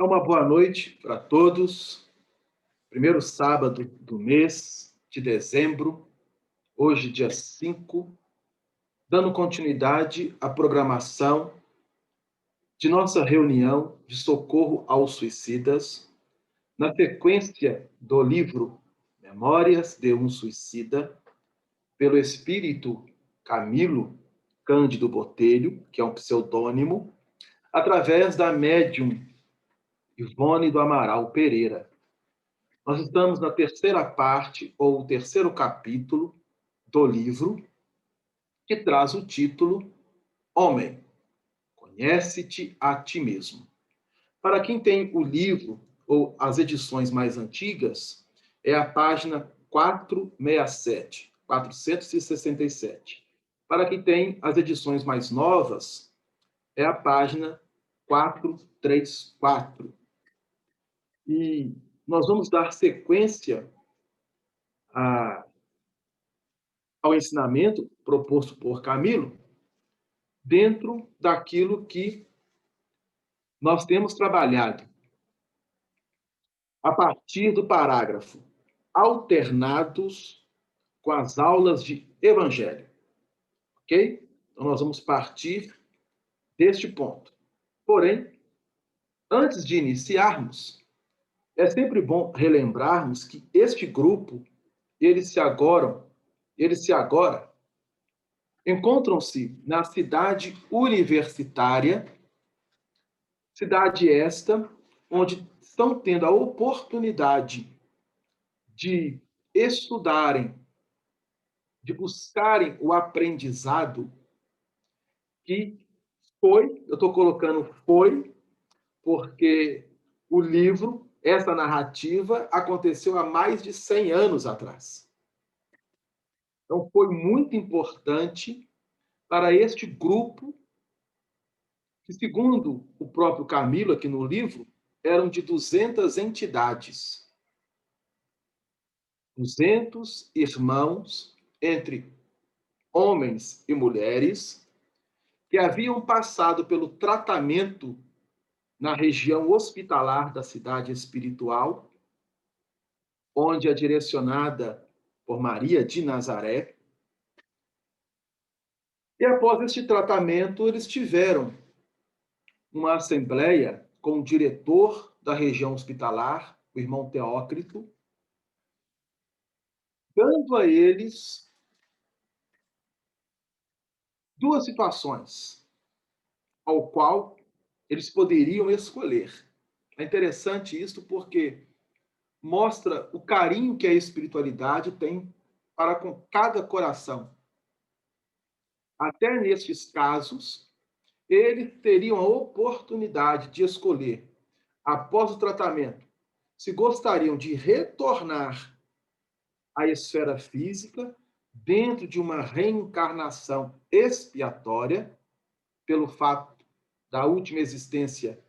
Uma boa noite para todos. Primeiro sábado do mês de dezembro, hoje, dia 5, dando continuidade à programação de nossa reunião de socorro aos suicidas, na sequência do livro Memórias de um Suicida, pelo espírito Camilo Cândido Botelho, que é um pseudônimo, através da médium Ivone do Amaral Pereira. Nós estamos na terceira parte, ou terceiro capítulo, do livro, que traz o título Homem, conhece-te a ti mesmo. Para quem tem o livro, ou as edições mais antigas, é a página 467, 467. Para quem tem as edições mais novas, é a página 434. E nós vamos dar sequência ao ensinamento proposto por Camilo, dentro daquilo que nós temos trabalhado, a partir do parágrafo alternados com as aulas de Evangelho. Ok? Então, nós vamos partir deste ponto. Porém, antes de iniciarmos, é sempre bom relembrarmos que este grupo, eles se agora encontram-se na cidade universitária, cidade esta onde estão tendo a oportunidade de estudarem, de buscarem o aprendizado que foi, eu estou colocando foi, porque o livro, essa narrativa, aconteceu há mais de 100 anos atrás. Então, foi muito importante para este grupo, que, segundo o próprio Camilo, aqui no livro, eram de 200 entidades. 200 irmãos, entre homens e mulheres, que haviam passado pelo tratamento na região hospitalar da cidade espiritual, onde é direcionada por Maria de Nazaré. E após este tratamento, eles tiveram uma assembleia com o diretor da região hospitalar, o irmão Teócrito, dando a eles duas situações, ao qual eles poderiam escolher. É interessante isso porque mostra o carinho que a espiritualidade tem para com cada coração. Até nestes casos, eles teriam a oportunidade de escolher, após o tratamento, se gostariam de retornar à esfera física dentro de uma reencarnação expiatória, pelo fato da última existência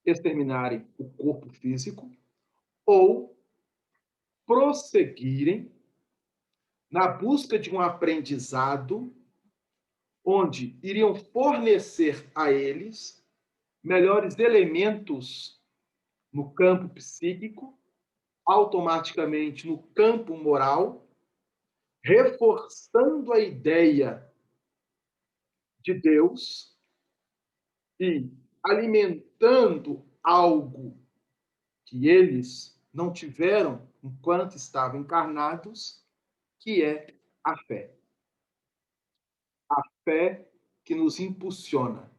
exterminarem o corpo físico, ou prosseguirem na busca de um aprendizado onde iriam fornecer a eles melhores elementos no campo psíquico, automaticamente no campo moral, reforçando a ideia de Deus e alimentando algo que eles não tiveram enquanto estavam encarnados, que é a fé. A fé que nos impulsiona,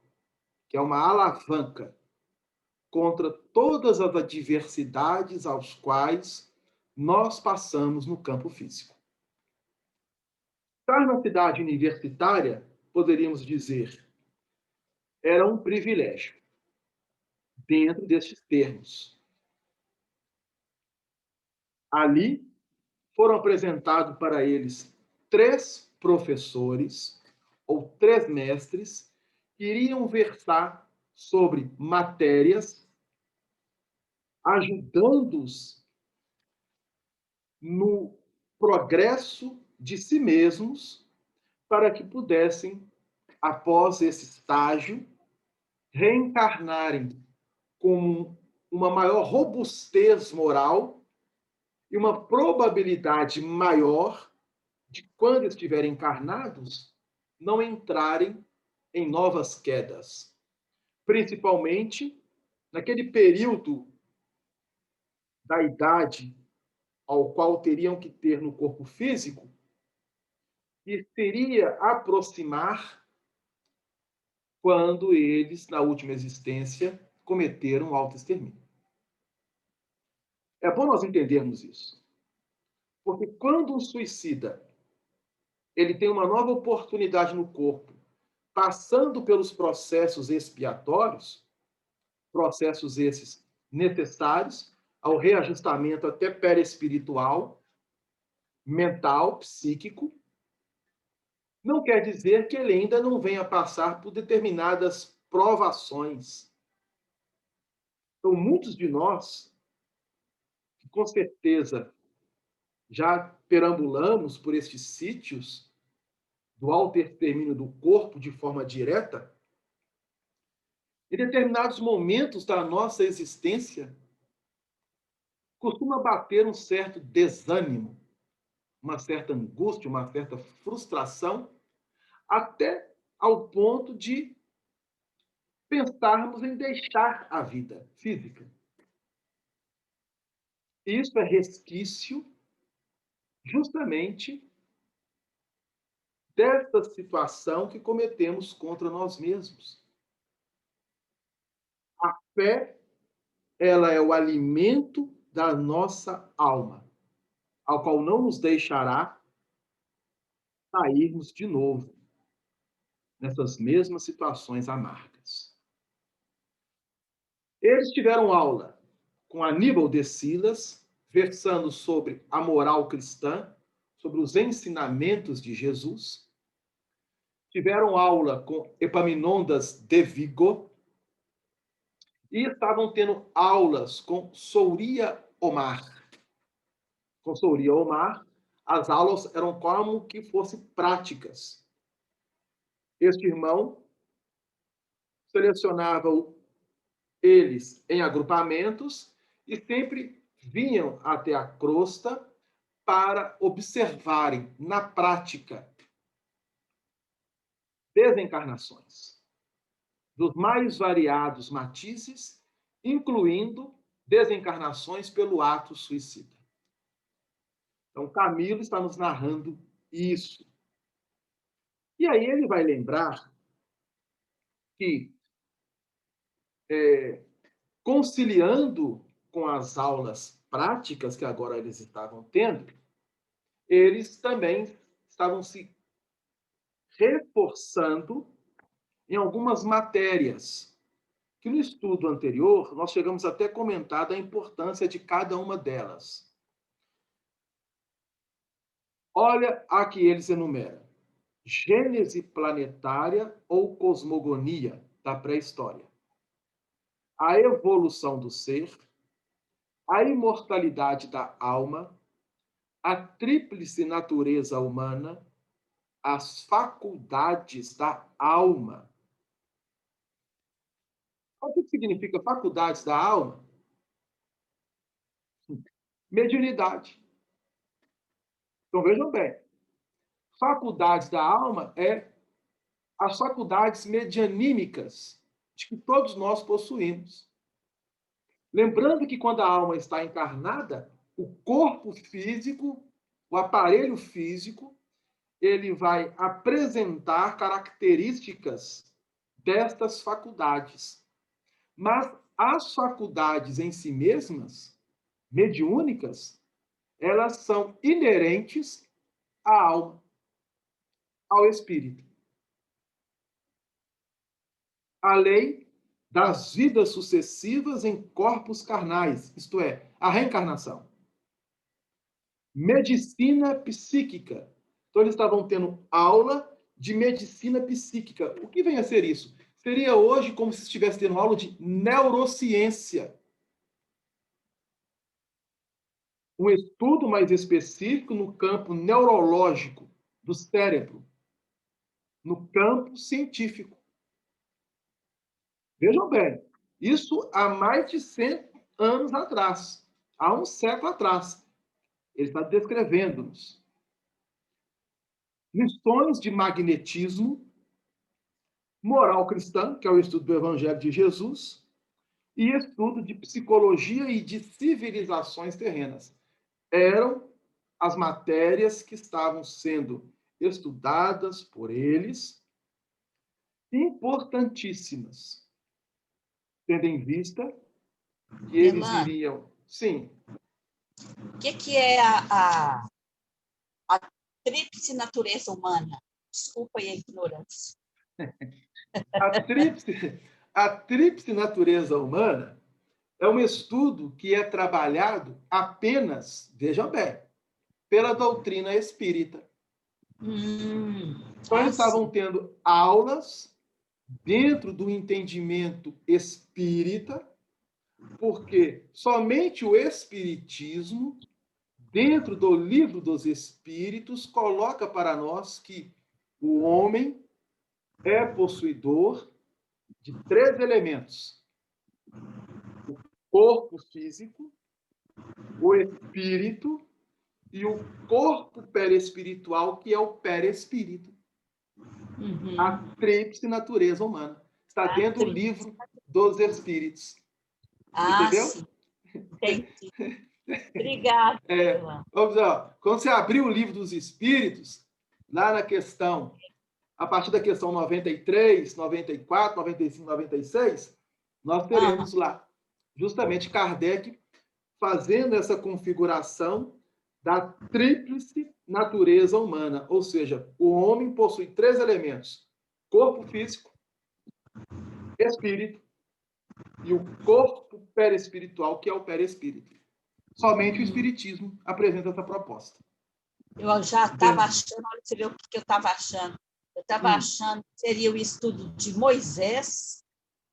que é uma alavanca contra todas as adversidades aos quais nós passamos no campo físico. Estar na cidade universitária, poderíamos dizer, era um privilégio, dentro destes termos. Ali foram apresentados para eles 3 professores, ou 3 mestres, que iriam versar sobre matérias, ajudando-os no progresso de si mesmos, para que pudessem, após esse estágio, reencarnarem com uma maior robustez moral e uma probabilidade maior de, quando estiverem encarnados, não entrarem em novas quedas. Principalmente naquele período da idade ao qual teriam que ter no corpo físico, e seria aproximar quando eles, na última existência, cometeram o autoextermínio. É bom nós entendermos isso. Porque quando um suicida ele tem uma nova oportunidade no corpo, passando pelos processos expiatórios, processos esses necessários ao reajustamento até perespiritual, mental, psíquico, não quer dizer que ele ainda não venha passar por determinadas provações. Então, muitos de nós, que com certeza já perambulamos por estes sítios do autoextermínio do corpo de forma direta, em determinados momentos da nossa existência, costuma bater um certo desânimo, uma certa angústia, uma certa frustração, até ao ponto de pensarmos em deixar a vida física. Isso é resquício justamente dessa situação que cometemos contra nós mesmos. A fé, ela é o alimento da nossa alma, ao qual não nos deixará cairmos de novo nessas mesmas situações amargas. Eles tiveram aula com Aníbal de Silas, versando sobre a moral cristã, sobre os ensinamentos de Jesus. Tiveram aula com Epaminondas de Vigo e estavam tendo aulas com Souria Omar. Com Souria Omar, as aulas eram como que fossem práticas. Este irmão selecionava eles em agrupamentos e sempre vinham até a crosta para observarem na prática desencarnações dos mais variados matizes, incluindo desencarnações pelo ato suicida. Então, Camilo está nos narrando isso. E aí ele vai lembrar que, conciliando com as aulas práticas que agora eles estavam tendo, eles também estavam se reforçando em algumas matérias, que no estudo anterior nós chegamos até a comentar da importância de cada uma delas. Olha a que eles enumeram: Gênese planetária ou cosmogonia da pré-história, a evolução do ser, a imortalidade da alma, a tríplice natureza humana, as faculdades da alma. O que significa faculdades da alma? Mediunidade. Então vejam bem, faculdades da alma é as faculdades medianímicas de que todos nós possuímos. Lembrando que quando a alma está encarnada, o corpo físico, o aparelho físico, ele vai apresentar características destas faculdades. Mas as faculdades em si mesmas, mediúnicas, elas são inerentes à alma, ao espírito. A lei das vidas sucessivas em corpos carnais, isto é, a reencarnação. Medicina psíquica. Então, eles estavam tendo aula de medicina psíquica. O que vem a ser isso? Seria hoje como se estivesse tendo aula de neurociência. Um estudo mais específico no campo neurológico do cérebro, no campo científico. Vejam bem, Isso há mais de 100 anos atrás, há um século atrás. Ele está descrevendo-nos lições de magnetismo, moral cristã, que é o estudo do Evangelho de Jesus, e estudo de psicologia e de civilizações terrenas. Eram as matérias que estavam sendo estudadas por eles, importantíssimas, tendo em vista que eles Delano, iriam. Sim, o que é a tríplice natureza humana? Desculpa aí a ignorância. a tríplice, a tríplice natureza humana é um estudo que é trabalhado apenas, veja bem, pela doutrina espírita. Então, eles estavam Sim. tendo aulas dentro do entendimento espírita, porque somente o espiritismo, dentro do livro dos espíritos, coloca para nós que o homem é possuidor de 3 elementos: o corpo físico, o espírito e o corpo perespiritual, que é o perespírito. A tríplice natureza humana. Está dentro do livro dos espíritos. Entendeu? Sim. Entendi. Obrigada, Delano. Vamos lá. Quando você abrir o livro dos espíritos, lá na questão, a partir da questão 93, 94, 95, 96, nós teremos lá justamente Kardec fazendo essa configuração da tríplice natureza humana, ou seja, o homem possui 3 elementos: corpo físico, espírito e o corpo perespiritual, que é o perespírito. Somente o espiritismo apresenta essa proposta. Eu já estava achando, olha, você vê o que eu estava achando. Eu estava achando que seria o estudo de Moisés,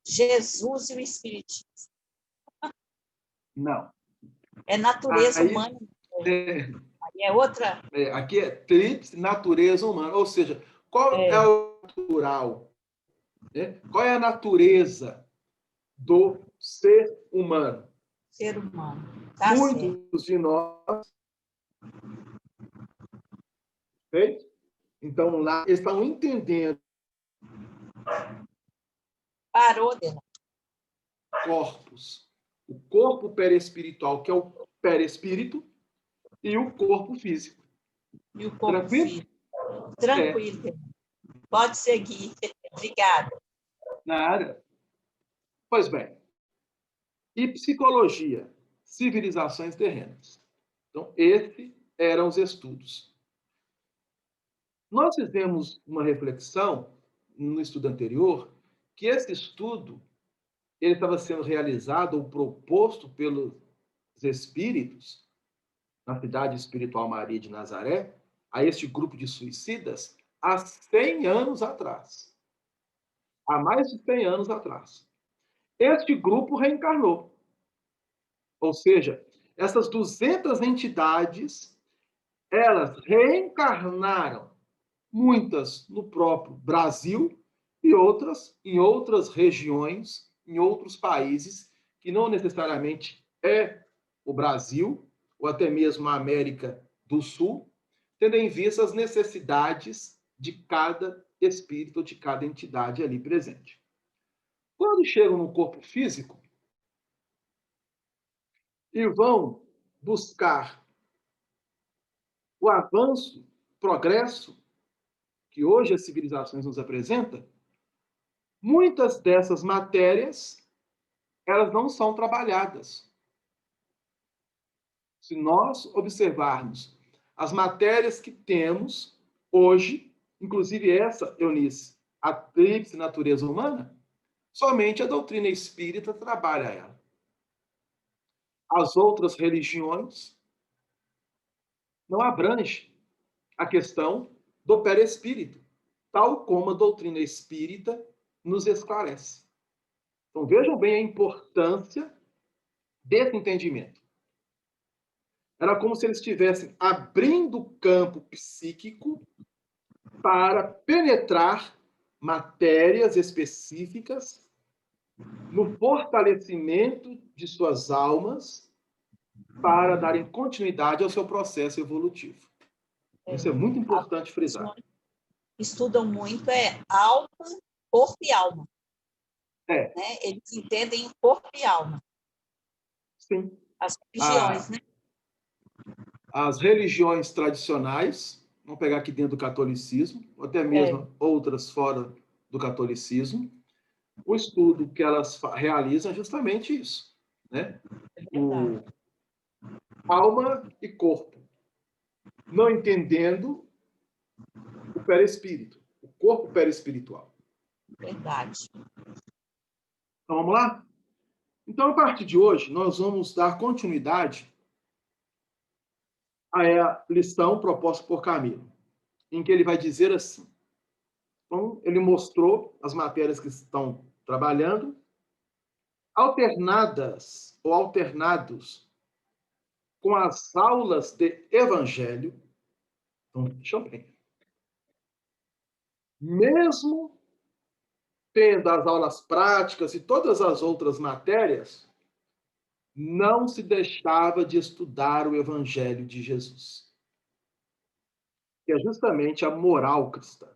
Jesus e o Espiritismo. Não. É natureza humana. Aí é outra. Aqui é tríplice natureza humana, ou seja, qual é o natural? Qual é a natureza do ser humano? Ser humano. Tá Muitos de nós, então lá estão entendendo parou, Delano. Corpos. O corpo perespiritual, que é o perespírito, e o corpo físico. E o corpo Tranquilo? físico. Tranquilo, Delano. Pode seguir. Obrigada. Na área. Pois bem. E psicologia, civilizações terrenas. Então, esses eram os estudos. Nós fizemos uma reflexão no estudo anterior que esse estudo ele estava sendo realizado ou proposto pelos espíritos na cidade espiritual Maria de Nazaré, a este grupo de suicidas, há 100 anos atrás. Há mais de 100 anos atrás. Este grupo reencarnou. Ou seja, essas 200 entidades, elas reencarnaram, muitas no próprio Brasil e outras em outras regiões, em outros países, que não necessariamente é o Brasil, ou até mesmo a América do Sul, tendo em vista as necessidades de cada espírito, de cada entidade ali presente. Quando chegam no corpo físico e vão buscar o avanço, progresso que hoje as civilizações nos apresentam, muitas dessas matérias elas não são trabalhadas. Se nós observarmos as matérias que temos hoje, inclusive essa, Eunice, a tríplice natureza humana, somente a doutrina espírita trabalha ela. As outras religiões não abrangem a questão do perespírito, tal como a doutrina espírita nos esclarece. Então vejam bem a importância desse entendimento. Era como se eles estivessem abrindo o campo psíquico para penetrar matérias específicas no fortalecimento de suas almas para darem continuidade ao seu processo evolutivo. Isso é muito importante frisar. Estudam muito alma, corpo e alma. É. Né? Eles entendem corpo e alma. Sim. As religiões, né? As religiões tradicionais, vamos pegar aqui dentro do catolicismo, ou até mesmo outras fora do catolicismo, o estudo que elas realizam é justamente isso, né? O alma e corpo, não entendendo o perispírito, o corpo perispiritual. Verdade. Então, vamos lá? Então, a partir de hoje, nós vamos dar continuidade à lição proposta por Camilo, em que ele vai dizer assim. Então, ele mostrou as matérias que estão trabalhando, alternadas ou alternados com as aulas de evangelho. Então, deixa eu ver. Mesmo tendo as aulas práticas e todas as outras matérias, não se deixava de estudar o evangelho de Jesus, que é justamente a moral cristã.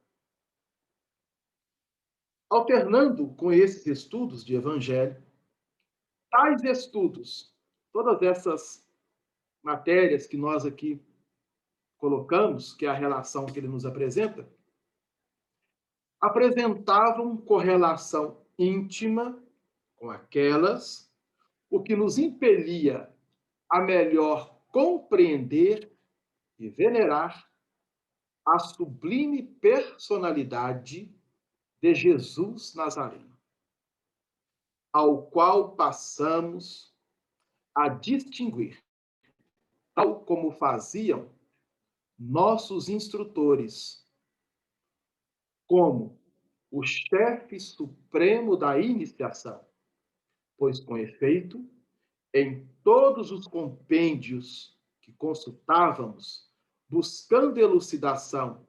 Alternando com esses estudos de evangelho, tais estudos, todas essas matérias que nós aqui colocamos, que é a relação que ele nos apresenta, apresentavam correlação íntima com aquelas, o que nos impelia a melhor compreender e venerar a sublime personalidade de Jesus Nazareno, ao qual passamos a distinguir, tal como faziam nossos instrutores, como o chefe supremo da iniciação, pois, com efeito, em todos os compêndios que consultávamos, buscando elucidação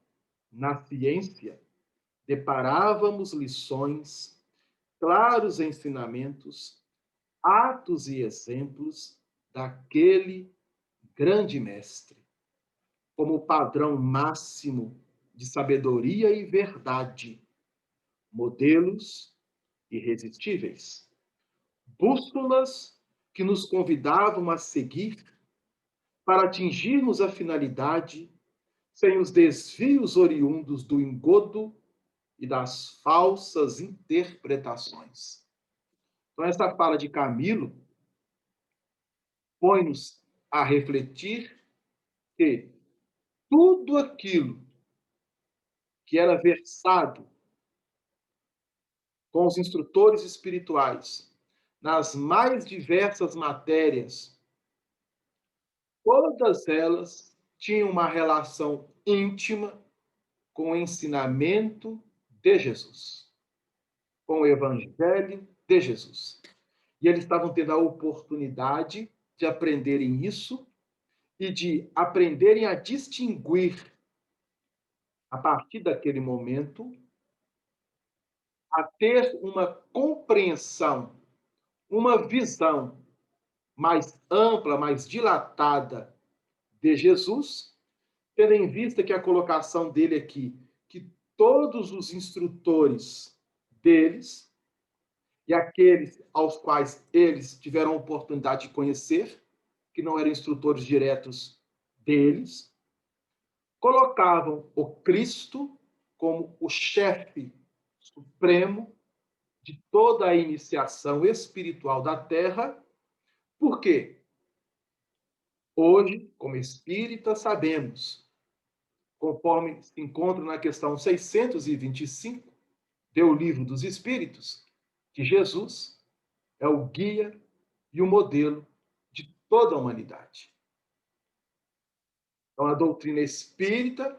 na ciência, deparávamos lições, claros ensinamentos, atos e exemplos daquele grande mestre, como padrão máximo de sabedoria e verdade, modelos irresistíveis, bússolas que nos convidavam a seguir para atingirmos a finalidade sem os desvios oriundos do engodo e das falsas interpretações. Então, essa fala de Camilo põe-nos a refletir que tudo aquilo que era versado com os instrutores espirituais nas mais diversas matérias, todas elas tinham uma relação íntima com o ensinamento de Jesus, com o evangelho de Jesus. E eles estavam tendo a oportunidade de aprenderem isso e de aprenderem a distinguir, a partir daquele momento, a ter uma compreensão, uma visão mais ampla, mais dilatada de Jesus, tendo em vista que a colocação dele aqui, que todos os instrutores deles e aqueles aos quais eles tiveram a oportunidade de conhecer, que não eram instrutores diretos deles, colocavam o Cristo como o chefe supremo de toda a iniciação espiritual da Terra. Por quê? Hoje, como espíritas, sabemos, conforme se encontra na questão 625 do Livro dos Espíritos, que Jesus é o guia e o modelo de toda a humanidade. Então, a doutrina espírita,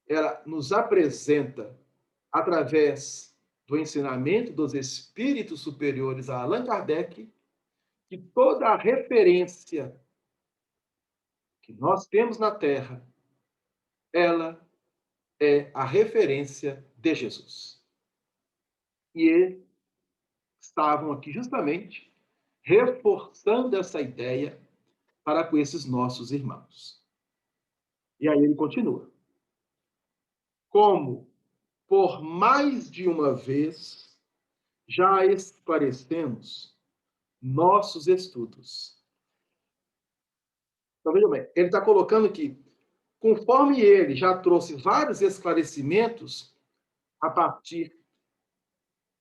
ela nos apresenta, através do ensinamento dos espíritos superiores a Allan Kardec, que toda a referência que nós temos na Terra, ela é a referência de Jesus. E estavam aqui justamente reforçando essa ideia para com esses nossos irmãos. E aí ele continua. Como por mais de uma vez já esclarecemos nossos estudos. Então, veja bem, ele está colocando que, conforme ele já trouxe vários esclarecimentos a partir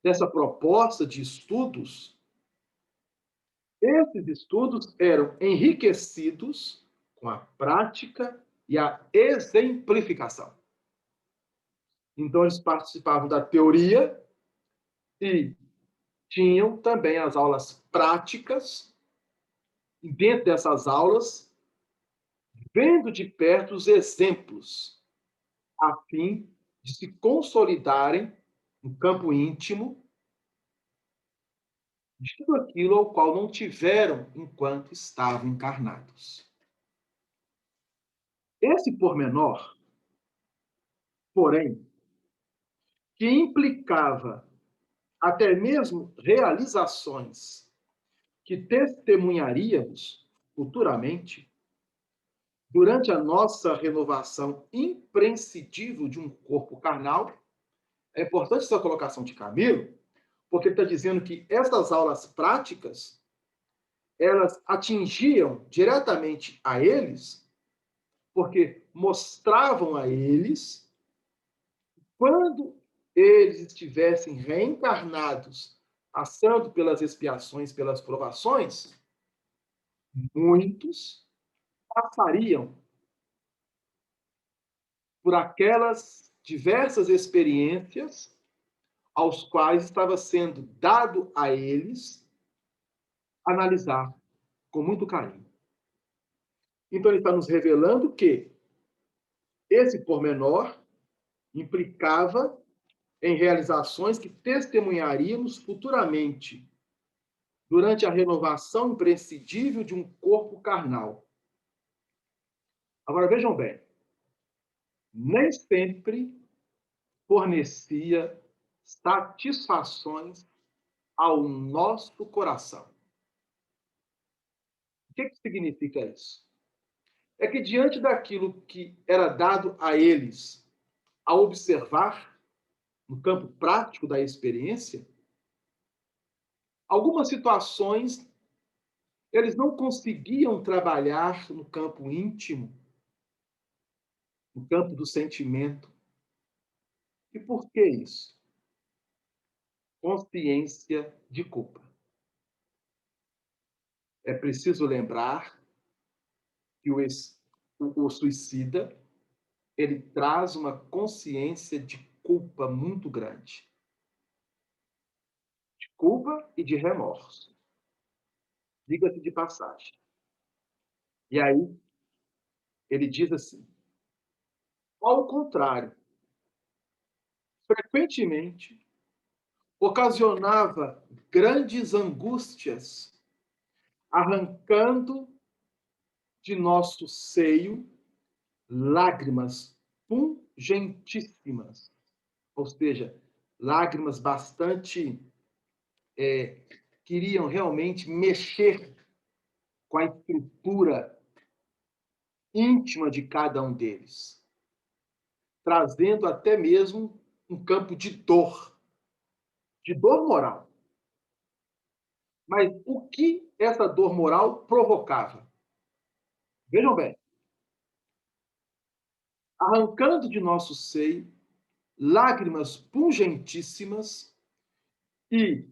dessa proposta de estudos, esses estudos eram enriquecidos com a prática e a exemplificação. Então, eles participavam da teoria e tinham também as aulas práticas, e dentro dessas aulas, vendo de perto os exemplos, a fim de se consolidarem no campo íntimo de tudo aquilo ao qual não tiveram enquanto estavam encarnados. Esse pormenor, porém, que implicava até mesmo realizações que testemunharíamos futuramente, durante a nossa renovação imprescindível de um corpo carnal, é importante essa colocação de Camilo, porque ele está dizendo que essas aulas práticas, elas atingiam diretamente a eles, porque mostravam a eles, quando eles estivessem reencarnados, passando pelas expiações, pelas provações, muitos passariam por aquelas diversas experiências aos quais estava sendo dado a eles analisar com muito carinho. Então, ele está nos revelando que esse pormenor implicava em realizações que testemunharíamos futuramente durante a renovação imprescindível de um corpo carnal. Agora, vejam bem, nem sempre fornecia satisfações ao nosso coração. O que significa isso? É que diante daquilo que era dado a eles a observar no campo prático da experiência, algumas situações eles não conseguiam trabalhar no campo íntimo, no campo do sentimento. E por que isso? Consciência de culpa. É preciso lembrar que o suicida ele traz uma consciência de culpa muito grande. De culpa e de remorso. Diga-se de passagem. E aí, ele diz assim, ao contrário, frequentemente ocasionava grandes angústias, arrancando de nosso seio lágrimas pungentíssimas, ou seja, lágrimas bastante queriam realmente mexer com a estrutura íntima de cada um deles, trazendo até mesmo um campo de dor moral. Mas o que essa dor moral provocava? Vejam bem, arrancando de nosso seio lágrimas pungentíssimas e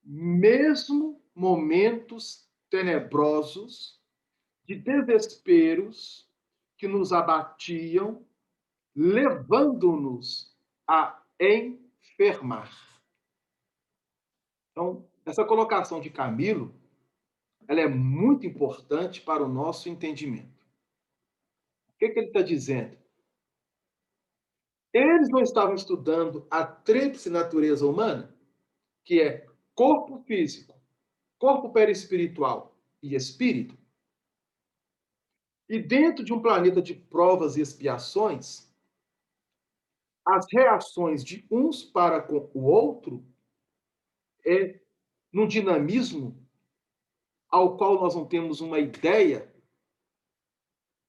mesmo momentos tenebrosos de desesperos que nos abatiam, levando-nos a enfermar. Então, essa colocação de Camilo, ela é muito importante para o nosso entendimento. O que ele está dizendo? Eles não estavam estudando a tríplice natureza humana, que é corpo físico, corpo perispiritual e espírito. E dentro de um planeta de provas e expiações, as reações de uns para com o outro num dinamismo ao qual nós não temos uma ideia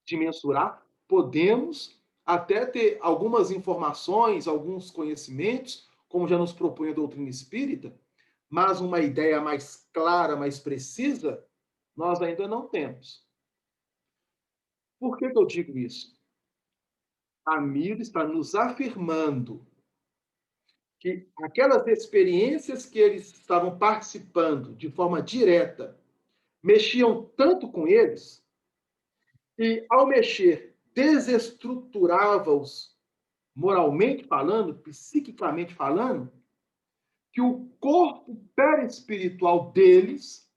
de mensurar, podemos até ter algumas informações, alguns conhecimentos, como já nos propõe a doutrina espírita, mas uma ideia mais clara, mais precisa, nós ainda não temos. Por que eu digo isso? A Mila está nos afirmando que aquelas experiências que eles estavam participando de forma direta mexiam tanto com eles e, ao mexer, desestruturava-os moralmente falando, psiquicamente falando, que o corpo perispiritual deles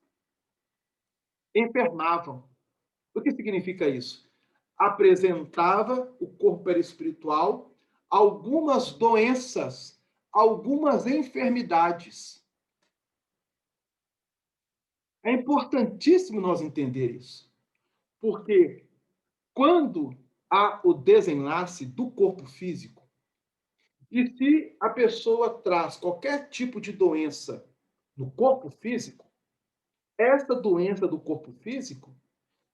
enfermavam. O que significa isso? Apresentava o corpo perispiritual algumas doenças, algumas enfermidades. É importantíssimo nós entender isso, porque quando há o desenlace do corpo físico, e se a pessoa traz qualquer tipo de doença no corpo físico, essa doença do corpo físico,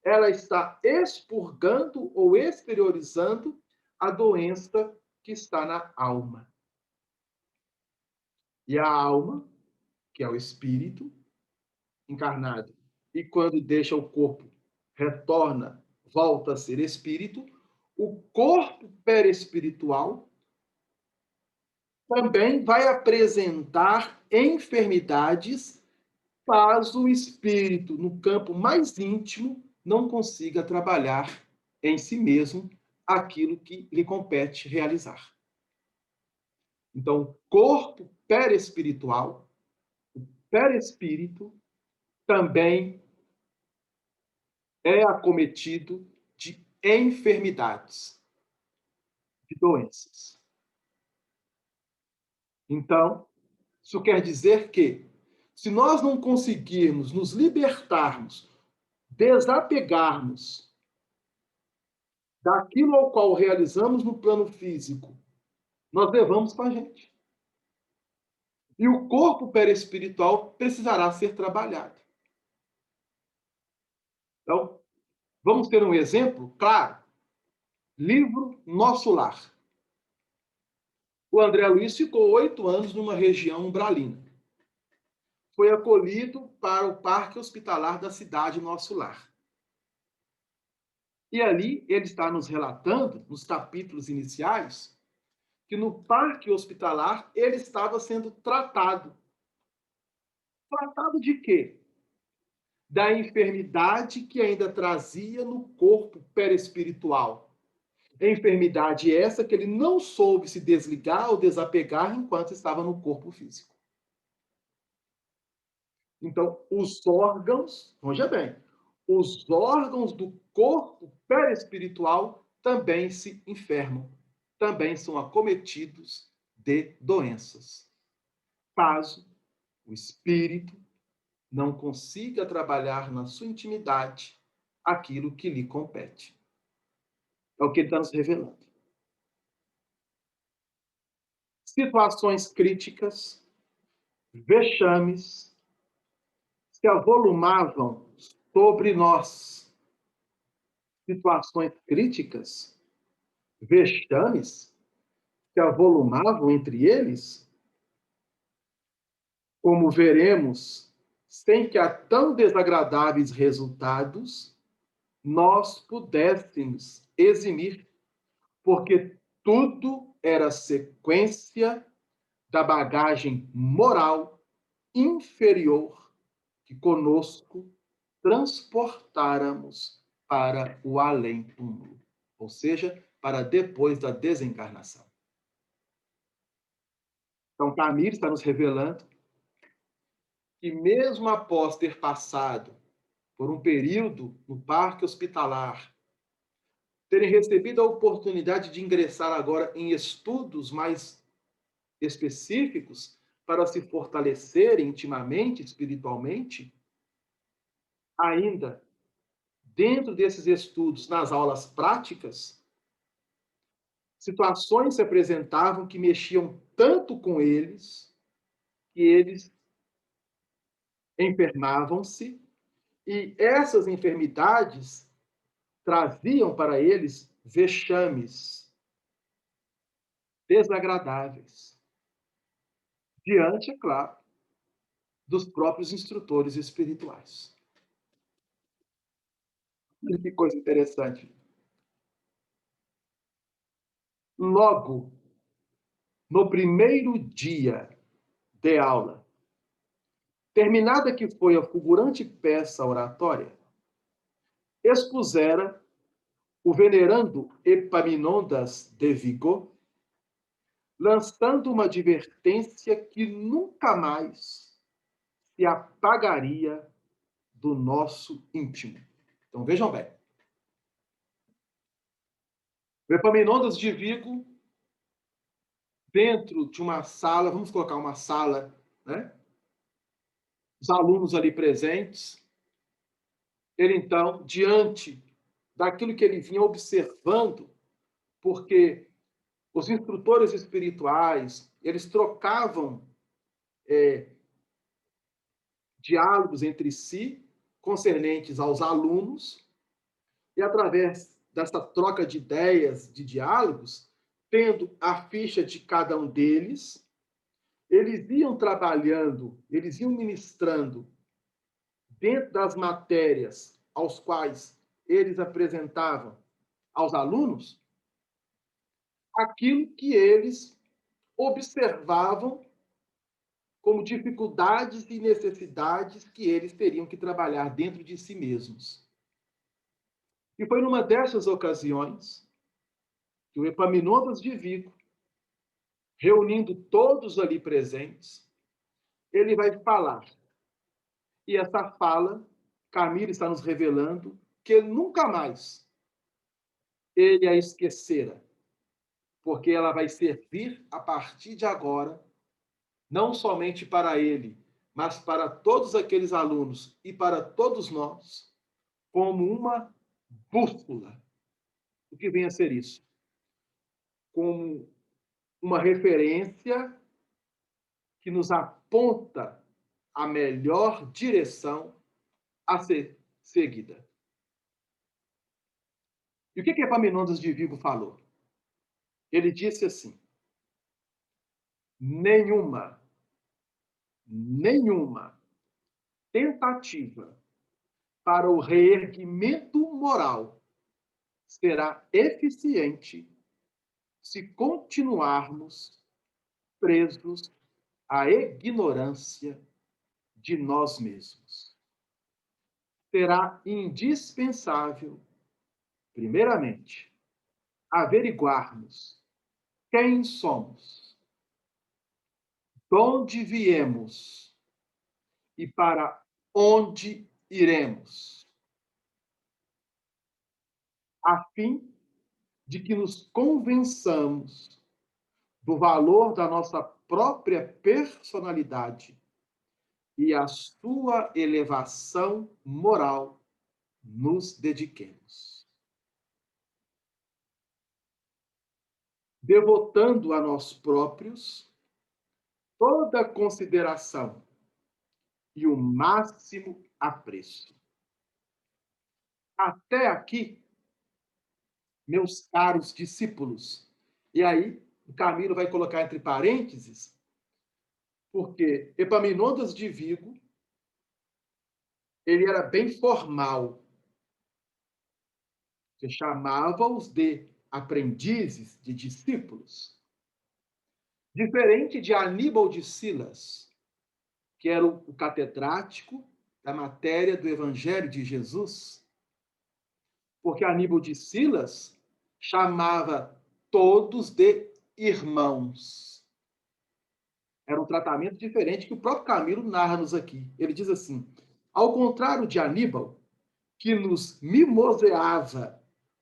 ela está expurgando ou exteriorizando a doença que está na alma. E a alma, que é o espírito encarnado, e quando deixa o corpo, retorna, volta a ser espírito, o corpo perispiritual também vai apresentar enfermidades caso o espírito, no campo mais íntimo, não consiga trabalhar em si mesmo aquilo que lhe compete realizar. Então, corpo perispiritual, o perispírito, também é acometido de enfermidades, de doenças. Então, isso quer dizer que, se nós não conseguirmos nos libertarmos, desapegarmos daquilo ao qual realizamos no plano físico, nós levamos com a gente. E o corpo perispiritual precisará ser trabalhado. Então, vamos ter um exemplo? Claro. Livro Nosso Lar. O André Luiz ficou 8 anos numa região umbralina. Foi acolhido para o Parque Hospitalar da cidade Nosso Lar. E ali ele está nos relatando, nos capítulos iniciais, que no Parque Hospitalar ele estava sendo tratado. Tratado de quê? Da enfermidade que ainda trazia no corpo perispiritual. Enfermidade essa que ele não soube se desligar ou desapegar enquanto estava no corpo físico. Então, os órgãos, veja bem, os órgãos do corpo perispiritual também se enfermam, também são acometidos de doenças. Caso o espírito não consiga trabalhar na sua intimidade aquilo que lhe compete. É o que ele está nos revelando. Situações críticas, vexames, se avolumavam sobre nós. Situações críticas, vexames, se avolumavam entre eles, como veremos, sem que a tão desagradáveis resultados nós pudéssemos eximir, porque tudo era sequência da bagagem moral inferior que conosco transportáramos para o além-túmulo, ou seja, para depois da desencarnação. Então, Camille está nos revelando que, mesmo após ter passado por um período no parque hospitalar, terem recebido a oportunidade de ingressar agora em estudos mais específicos para se fortalecerem intimamente, espiritualmente, ainda dentro desses estudos, nas aulas práticas, situações se apresentavam que mexiam tanto com eles, que eles enfermavam-se, e essas enfermidades traziam para eles vexames desagradáveis, diante, é claro, dos próprios instrutores espirituais. Olha que coisa interessante. Logo, no primeiro dia de aula, terminada que foi a fulgurante peça oratória, expusera o venerando Epaminondas de Vigo, lançando uma advertência que nunca mais se apagaria do nosso íntimo. Então, vejam bem. O Epaminondas de Vigo, dentro de uma sala, vamos colocar uma sala, né? Os alunos ali presentes, ele então, diante daquilo que ele vinha observando, porque os instrutores espirituais, eles trocavam diálogos entre si, concernentes aos alunos, e através dessa troca de ideias, de diálogos, tendo a ficha de cada um deles, eles iam trabalhando, eles iam ministrando dentro das matérias aos quais eles apresentavam aos alunos aquilo que eles observavam como dificuldades e necessidades que eles teriam que trabalhar dentro de si mesmos. E foi numa dessas ocasiões que o Epaminondas de Vigo, reunindo todos ali presentes, ele vai falar. E essa fala, Camilo está nos revelando que nunca mais ele a esquecera, porque ela vai servir a partir de agora, não somente para ele, mas para todos aqueles alunos e para todos nós, como uma bússola. O que vem a ser isso? Como uma referência que nos aponta a melhor direção a ser seguida. E o que Epaminondas de Vigo falou? Ele disse assim: nenhuma tentativa para o reerguimento moral será eficiente se continuarmos presos à ignorância de nós mesmos. Será indispensável, primeiramente, averiguarmos quem somos, de onde viemos e para onde iremos, a fim de que nos convençamos do valor da nossa própria personalidade e a sua elevação moral nos dediquemos. Devotando a nós próprios toda a consideração e o máximo apreço. Até aqui, meus caros discípulos. E aí, o Camilo vai colocar entre parênteses, porque Epaminondas de Vigo, ele era bem formal. Você chamava-os de aprendizes, de discípulos. Diferente de Aníbal de Silas, que era o catedrático da matéria do Evangelho de Jesus, porque Aníbal de Silas chamava todos de irmãos. Era um tratamento diferente que o próprio Camilo narra-nos aqui. Ele diz assim: ao contrário de Aníbal, que nos mimoseava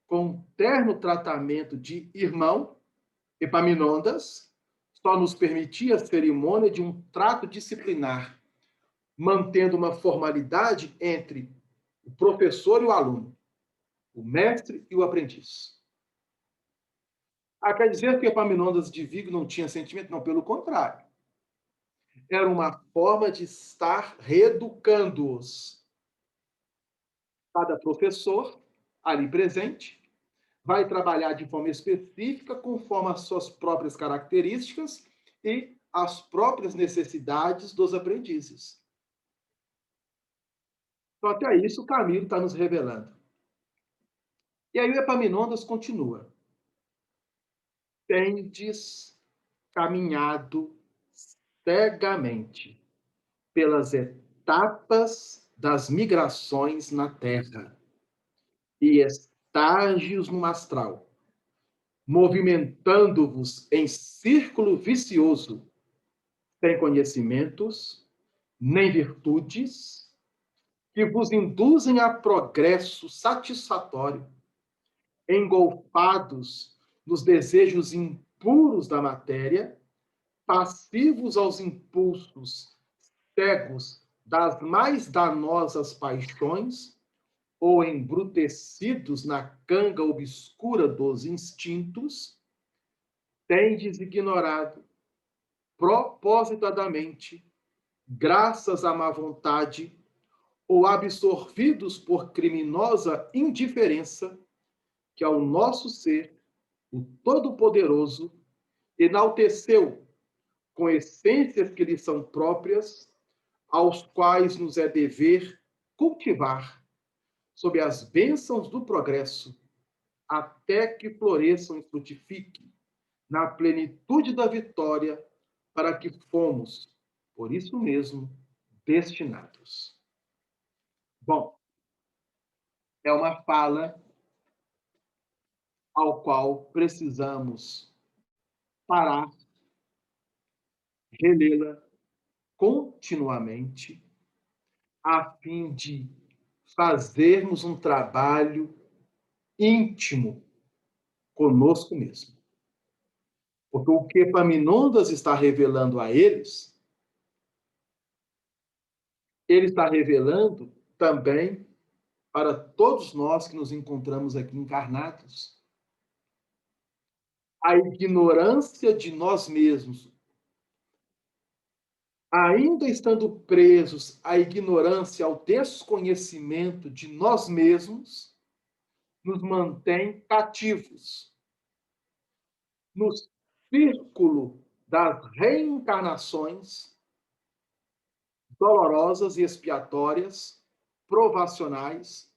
com um terno tratamento de irmão, Epaminondas só nos permitia a cerimônia de um trato disciplinar, mantendo uma formalidade entre o professor e o aluno, o mestre e o aprendiz. Quer dizer que Epaminondas de Vigo não tinha sentimento? Não, pelo contrário. era uma forma de estar reeducando-os. Cada professor, ali presente, vai trabalhar de forma específica, conforme as suas próprias características e as próprias necessidades dos aprendizes. Então, até isso, o Camilo está nos revelando. E aí o Epaminondas continua. Tendes caminhado cegamente pelas etapas das migrações na Terra e estágios no astral, movimentando-vos em círculo vicioso, sem conhecimentos, nem virtudes, que vos induzem a progresso satisfatório, engolfados nos desejos impuros da matéria, passivos aos impulsos cegos das mais danosas paixões, ou embrutecidos na canga obscura dos instintos, tendes ignorado propositadamente, graças à má vontade, ou absorvidos por criminosa indiferença, que ao nosso ser, o Todo-Poderoso, enalteceu com essências que lhe são próprias, aos quais nos é dever cultivar, sob as bênçãos do progresso, até que floresçam e frutifiquem, na plenitude da vitória, para que fomos, por isso mesmo, destinados. Bom, é uma fala ao qual precisamos parar, relê-la continuamente, a fim de fazermos um trabalho íntimo conosco mesmo. Porque o que Epaminondas está revelando a eles, ele está revelando também para todos nós que nos encontramos aqui encarnados. A ignorância de nós mesmos, ainda estando presos à ignorância, ao desconhecimento de nós mesmos, nos mantém cativos no círculo das reencarnações dolorosas e expiatórias, provacionais.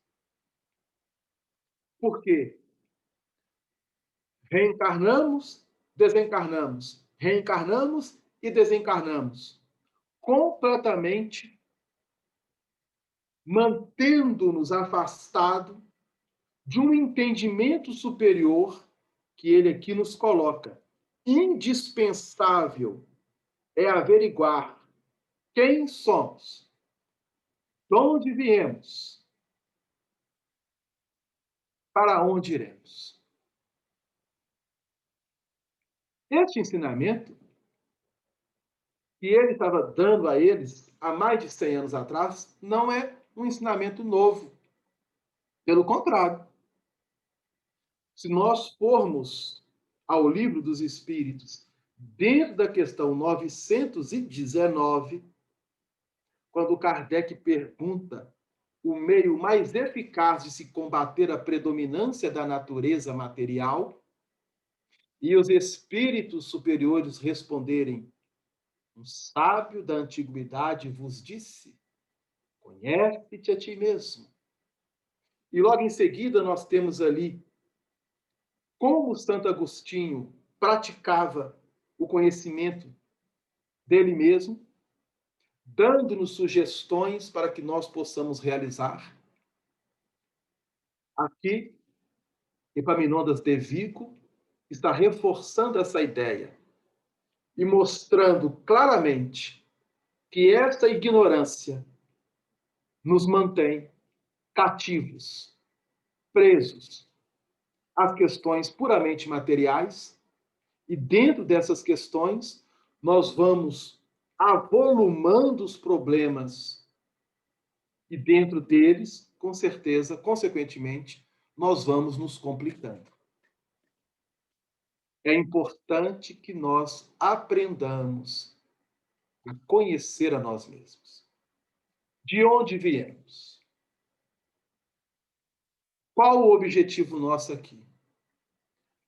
Por quê? Reencarnamos, desencarnamos, reencarnamos e desencarnamos, completamente mantendo-nos afastados de um entendimento superior que ele aqui nos coloca. Indispensável é averiguar quem somos, de onde viemos, para onde iremos. Este ensinamento que ele estava dando a eles há mais de 100 anos atrás não é um ensinamento novo. Pelo contrário, se nós formos ao Livro dos Espíritos, dentro da questão 919, quando Kardec pergunta o meio mais eficaz de se combater a predominância da natureza material, e os espíritos superiores responderem: um sábio da antiguidade vos disse, conhece-te a ti mesmo. E logo em seguida nós temos ali como Santo Agostinho praticava o conhecimento dele mesmo, dando-nos sugestões para que nós possamos realizar. Aqui, Epaminondas de Vico está reforçando essa ideia e mostrando claramente que essa ignorância nos mantém cativos, presos às questões puramente materiais, e dentro dessas questões nós vamos avolumando os problemas, e dentro deles, com certeza, consequentemente, nós vamos nos complicando. É importante que nós aprendamos a conhecer a nós mesmos. De onde viemos? Qual o objetivo nosso aqui?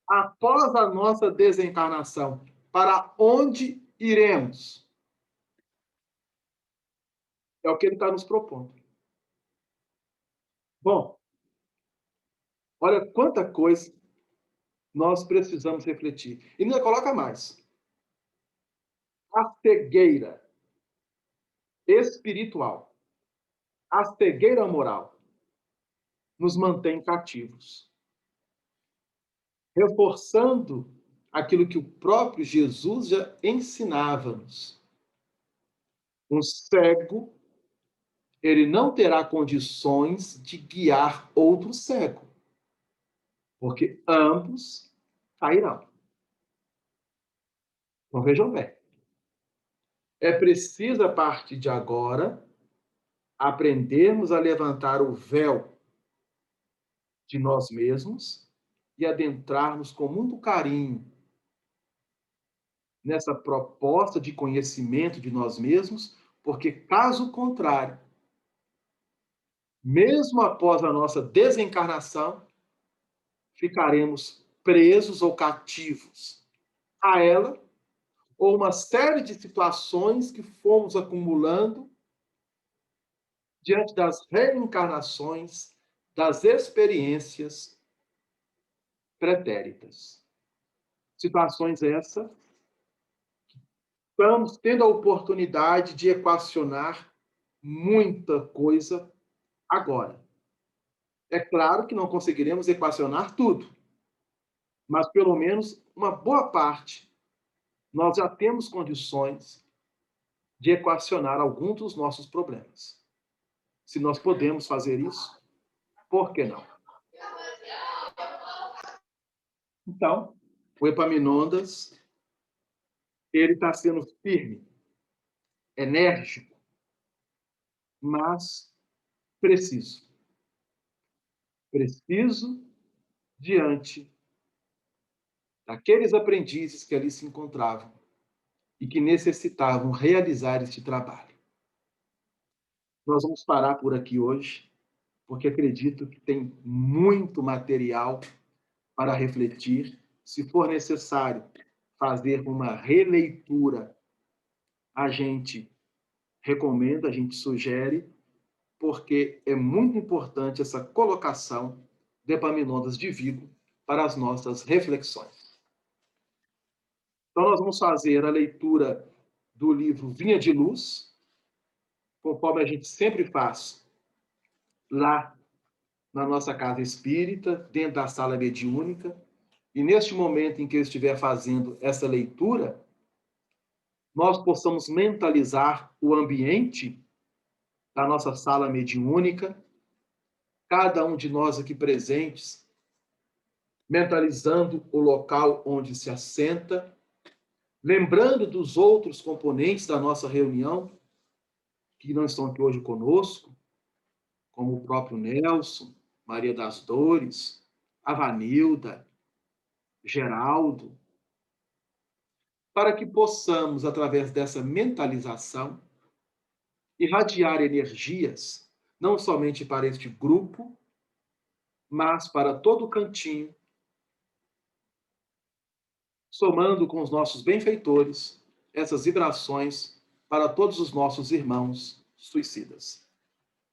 Após a nossa desencarnação, para onde iremos? É o que ele está nos propondo. Bom, olha quanta coisa nós precisamos refletir. E ainda coloca mais. A cegueira espiritual, a cegueira moral, nos mantém cativos, reforçando aquilo que o próprio Jesus já ensinava-nos. Um cego, ele não terá condições de guiar outro cego, porque ambos cairão. Então vejam bem, é preciso, a partir de agora, aprendermos a levantar o véu de nós mesmos e adentrarmos com muito carinho nessa proposta de conhecimento de nós mesmos, porque, caso contrário, mesmo após a nossa desencarnação, ficaremos presos ou cativos a ela, ou uma série de situações que fomos acumulando diante das reencarnações, das experiências pretéritas. Situações essas estamos tendo a oportunidade de equacionar muita coisa agora. É claro que não conseguiremos equacionar tudo, mas pelo menos uma boa parte nós já temos condições de equacionar alguns dos nossos problemas. Se nós podemos fazer isso, por que não? Então, o Epaminondas, ele está sendo firme, enérgico, mas preciso. Preciso diante daqueles aprendizes que ali se encontravam e que necessitavam realizar este trabalho. Nós vamos parar por aqui hoje, porque acredito que tem muito material para refletir. Se for necessário fazer uma releitura, a gente recomenda, a gente sugere, porque é muito importante essa colocação de Epaminondas de Vigo para as nossas reflexões. Então, nós vamos fazer a leitura do livro Vinha de Luz, conforme a gente sempre faz lá na nossa casa espírita, dentro da sala mediúnica. E neste momento em que eu estiver fazendo essa leitura, nós possamos mentalizar o ambiente da nossa sala mediúnica, cada um de nós aqui presentes, mentalizando o local onde se assenta, lembrando dos outros componentes da nossa reunião, que não estão aqui hoje conosco, como o próprio Nelson, Maria das Dores, a Vanilda, Geraldo, para que possamos, através dessa mentalização, irradiar energias, não somente para este grupo, mas para todo o cantinho, somando com os nossos benfeitores essas vibrações para todos os nossos irmãos suicidas.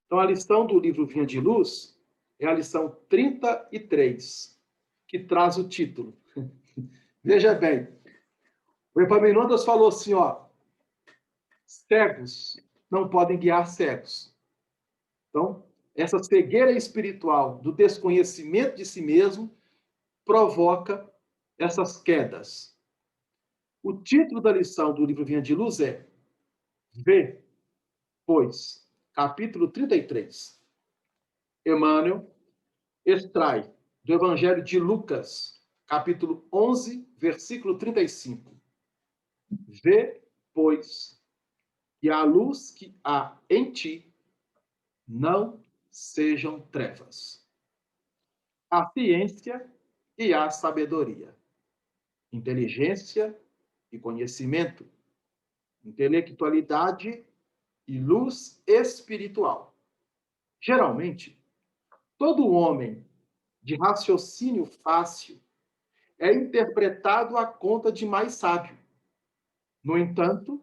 Então, a lição do livro Vinha de Luz é a lição 33, que traz o título. Veja bem, o Epaminondas falou assim, ó, cegos não podem guiar cegos. Então, essa cegueira espiritual do desconhecimento de si mesmo provoca essas quedas. O título da lição do livro Vinha de Luz é Vê, pois, capítulo 33. Emmanuel extrai do Evangelho de Lucas, capítulo 11, versículo 35. Vê, pois, que a luz que há em ti não sejam trevas. A ciência e a sabedoria, inteligência e conhecimento, intelectualidade e luz espiritual. Geralmente, todo homem de raciocínio fácil é interpretado à conta de mais sábio. No entanto,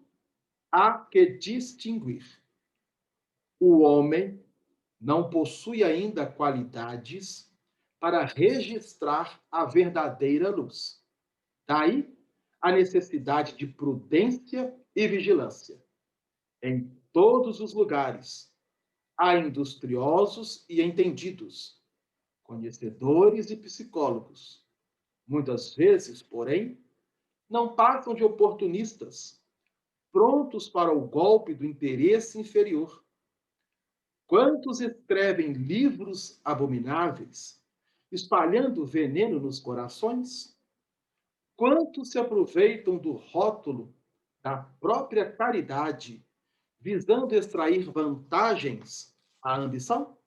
há que distinguir. O homem não possui ainda qualidades para registrar a verdadeira luz. Daí a necessidade de prudência e vigilância. Em todos os lugares há industriosos e entendidos, conhecedores e psicólogos. Muitas vezes, porém, não passam de oportunistas, prontos para o golpe do interesse inferior. Quantos escrevem livros abomináveis, espalhando veneno nos corações? Quantos se aproveitam do rótulo da própria caridade, visando extrair vantagens à ambição?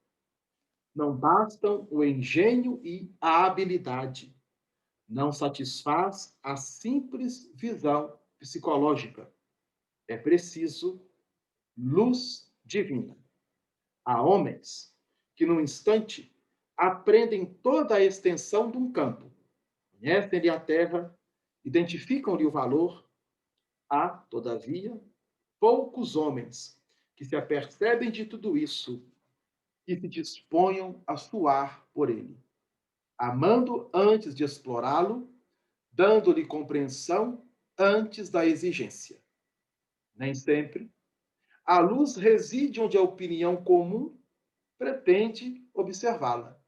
Não bastam o engenho e a habilidade. Não satisfaz a simples visão psicológica. É preciso luz divina. Há homens que, num instante, aprendem toda a extensão de um campo, conhecem-lhe a terra, identificam-lhe o valor. Há, todavia, poucos homens que se apercebem de tudo isso e se disponham a suar por ele, amando antes de explorá-lo, dando-lhe compreensão antes da exigência. Nem sempre a luz reside onde a opinião comum pretende observá-la.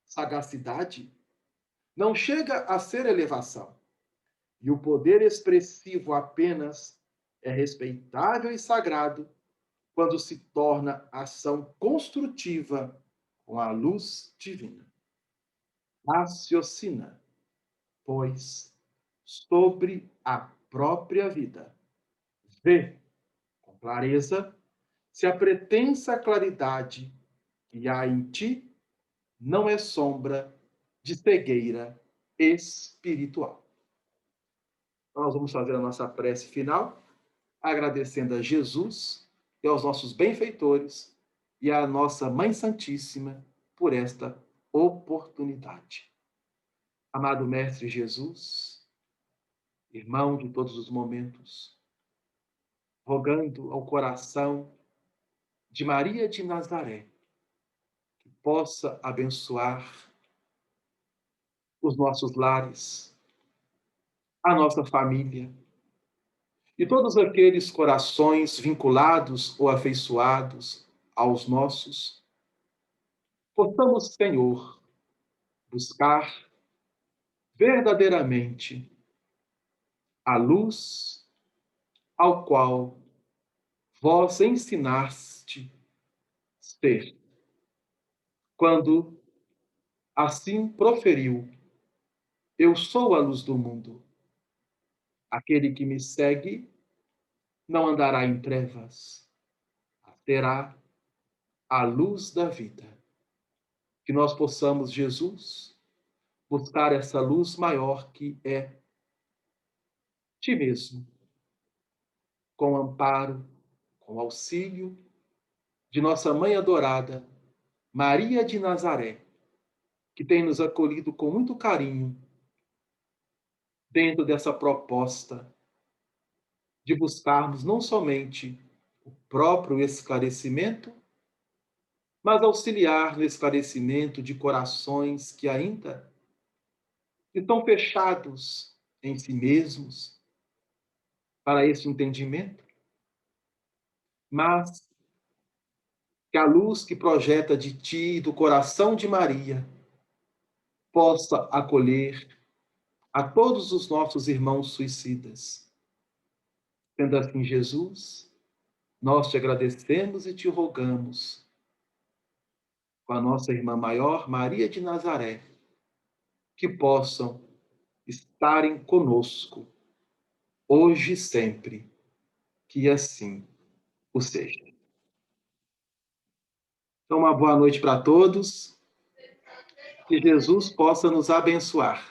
Sagacidade não chega a ser elevação, e o poder expressivo apenas é respeitável e sagrado quando se torna ação construtiva com a luz divina. Raciocina, pois, sobre a própria vida. Vê com clareza se a pretensa claridade que há em ti não é sombra de cegueira espiritual. Nós vamos fazer a nossa prece final, agradecendo a Jesus e aos nossos benfeitores e à nossa Mãe Santíssima por esta oportunidade. Amado Mestre Jesus, irmão de todos os momentos, rogando ao coração de Maria de Nazaré, que possa abençoar os nossos lares, a nossa família e todos aqueles corações vinculados ou afeiçoados aos nossos. Possamos, Senhor, buscar verdadeiramente a luz ao qual vós ensinaste ser, quando assim proferiu: eu sou a luz do mundo. Aquele que me segue não andará em trevas, terá a luz da vida. Que nós possamos, Jesus, buscar essa luz maior que é ti mesmo, com amparo, com auxílio de nossa Mãe adorada, Maria de Nazaré, que tem nos acolhido com muito carinho dentro dessa proposta de buscarmos não somente o próprio esclarecimento, mas auxiliar no esclarecimento de corações que ainda estão fechados em si mesmos para esse entendimento, mas que a luz que projeta de ti e do coração de Maria possa acolher a todos os nossos irmãos suicidas. Sendo assim, Jesus, nós te agradecemos e te rogamos, com a nossa irmã maior, Maria de Nazaré, que possam estarem conosco, hoje e sempre, que assim o seja. Então, uma boa noite para todos, que Jesus possa nos abençoar.